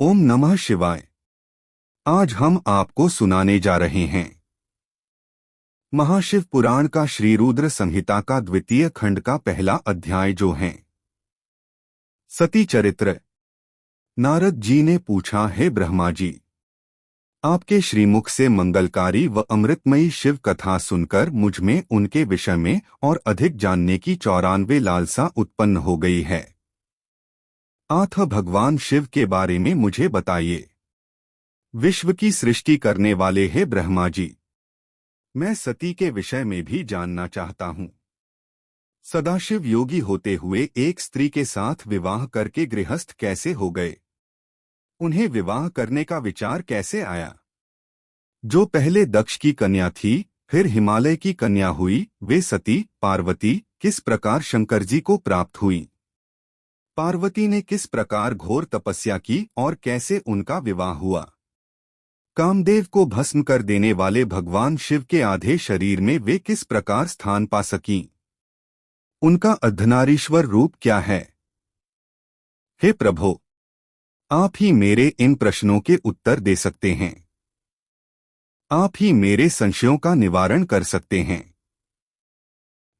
ओम नमः शिवाय। आज हम आपको सुनाने जा रहे हैं महाशिव पुराण का श्री रुद्र संहिता का द्वितीय खंड का पहला अध्याय, जो है सती चरित्र। नारद जी ने पूछा, हे ब्रह्मा जी, आपके श्रीमुख से मंगलकारी व अमृतमयी शिव कथा सुनकर मुझ में उनके विषय में और अधिक जानने की 94 लालसा उत्पन्न हो गई है। आथ भगवान शिव के बारे में मुझे बताइए। विश्व की सृष्टि करने वाले हे ब्रह्मा जी, मैं सती के विषय में भी जानना चाहता हूँ। सदाशिव योगी होते हुए एक स्त्री के साथ विवाह करके गृहस्थ कैसे हो गए? उन्हें विवाह करने का विचार कैसे आया? जो पहले दक्ष की कन्या थी, फिर हिमालय की कन्या हुई, वे सती पार्वती किस प्रकार शंकर जी को प्राप्त हुई? पार्वती ने किस प्रकार घोर तपस्या की और कैसे उनका विवाह हुआ? कामदेव को भस्म कर देने वाले भगवान शिव के आधे शरीर में वे किस प्रकार स्थान पा सकीं? उनका अर्धनारीश्वर रूप क्या है? हे प्रभो, आप ही मेरे इन प्रश्नों के उत्तर दे सकते हैं। आप ही मेरे संशयों का निवारण कर सकते हैं।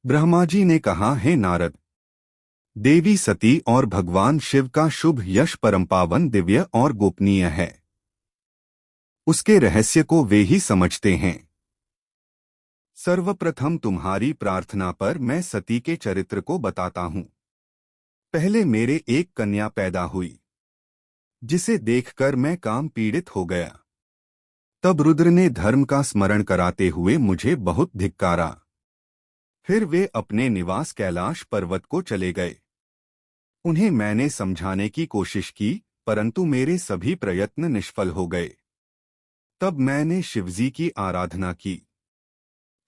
ब्रह्मा जी ने कहा, हे नारद, देवी सती और भगवान शिव का शुभ यश परमपावन, दिव्य और गोपनीय है। उसके रहस्य को वे ही समझते हैं। सर्वप्रथम तुम्हारी प्रार्थना पर मैं सती के चरित्र को बताता हूँ। पहले मेरे एक कन्या पैदा हुई, जिसे देखकर मैं काम पीड़ित हो गया। तब रुद्र ने धर्म का स्मरण कराते हुए मुझे बहुत धिक्कारा। फिर वे अपने निवास कैलाश पर्वत को चले गए। उन्हें मैंने समझाने की कोशिश की, परंतु मेरे सभी प्रयत्न निष्फल हो गए। तब मैंने शिवजी की आराधना की।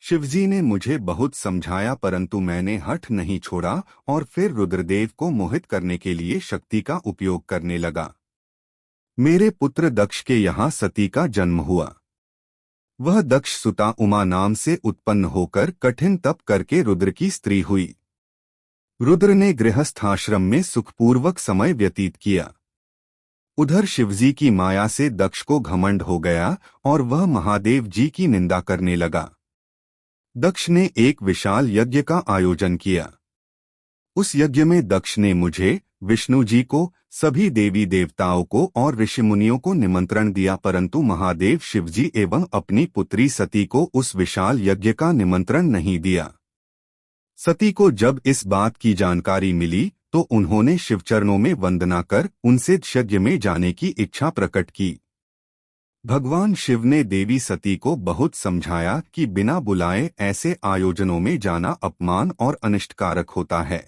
शिवजी ने मुझे बहुत समझाया, परंतु मैंने हठ नहीं छोड़ा और फिर रुद्रदेव को मोहित करने के लिए शक्ति का उपयोग करने लगा। मेरे पुत्र दक्ष के यहाँ सती का जन्म हुआ। वह दक्ष सुता उमा नाम से उत्पन्न होकर कठिन तप करके रुद्र की स्त्री हुई। रुद्र ने गृहस्थाश्रम में सुखपूर्वक समय व्यतीत किया। उधर शिवजी की माया से दक्ष को घमंड हो गया और वह महादेव जी की निंदा करने लगा। दक्ष ने एक विशाल यज्ञ का आयोजन किया। उस यज्ञ में दक्ष ने मुझे, विष्णु जी को, सभी देवी देवताओं को और ऋषि मुनियों को निमंत्रण दिया, परंतु महादेव शिवजी एवं अपनी पुत्री सती को उस विशाल यज्ञ का निमंत्रण नहीं दिया। सती को जब इस बात की जानकारी मिली तो उन्होंने शिवचरणों में वंदना कर उनसे यज्ञ में जाने की इच्छा प्रकट की। भगवान शिव ने देवी सती को बहुत समझाया कि बिना बुलाए ऐसे आयोजनों में जाना अपमान और अनिष्टकारक होता है,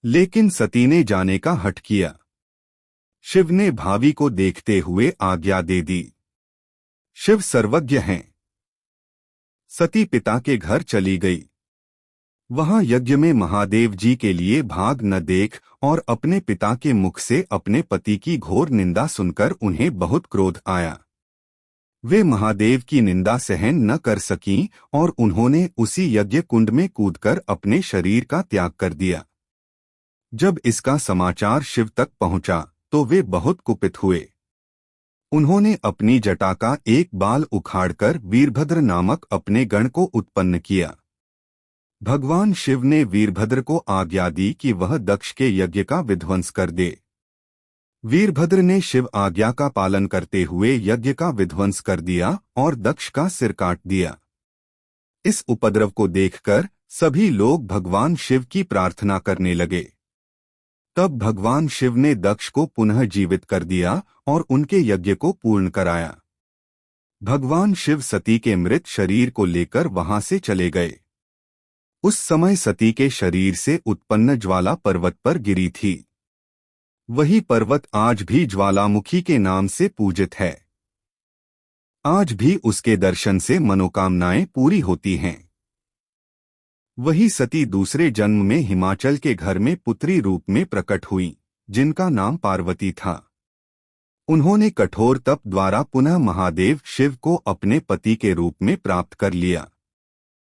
लेकिन सती ने जाने का हठ किया। शिव ने भावी को देखते हुए आज्ञा दे दी। शिव सर्वज्ञ हैं। सती पिता के घर चली गई। वहां यज्ञ में महादेव जी के लिए भाग न देख और अपने पिता के मुख से अपने पति की घोर निंदा सुनकर उन्हें बहुत क्रोध आया। वे महादेव की निंदा सहन न कर सकीं और उन्होंने उसी यज्ञ कुंड में कूदकर अपने शरीर का त्याग कर दिया। जब इसका समाचार शिव तक पहुंचा तो वे बहुत कुपित हुए। उन्होंने अपनी जटा का एक बाल उखाड़कर वीरभद्र नामक अपने गण को उत्पन्न किया। भगवान शिव ने वीरभद्र को आज्ञा दी कि वह दक्ष के यज्ञ का विध्वंस कर दे। वीरभद्र ने शिव आज्ञा का पालन करते हुए यज्ञ का विध्वंस कर दिया और दक्ष का सिर काट दिया। इस उपद्रव को देखकर सभी लोग भगवान शिव की प्रार्थना करने लगे। तब भगवान शिव ने दक्ष को पुनः जीवित कर दिया और उनके यज्ञ को पूर्ण कराया। भगवान शिव सती के मृत शरीर को लेकर वहां से चले गए। उस समय सती के शरीर से उत्पन्न ज्वाला पर्वत पर गिरी थी। वही पर्वत आज भी ज्वालामुखी के नाम से पूजित है। आज भी उसके दर्शन से मनोकामनाएं पूरी होती हैं। वही सती दूसरे जन्म में हिमाचल के घर में पुत्री रूप में प्रकट हुई, जिनका नाम पार्वती था। उन्होंने कठोर तप द्वारा पुनः महादेव शिव को अपने पति के रूप में प्राप्त कर लिया।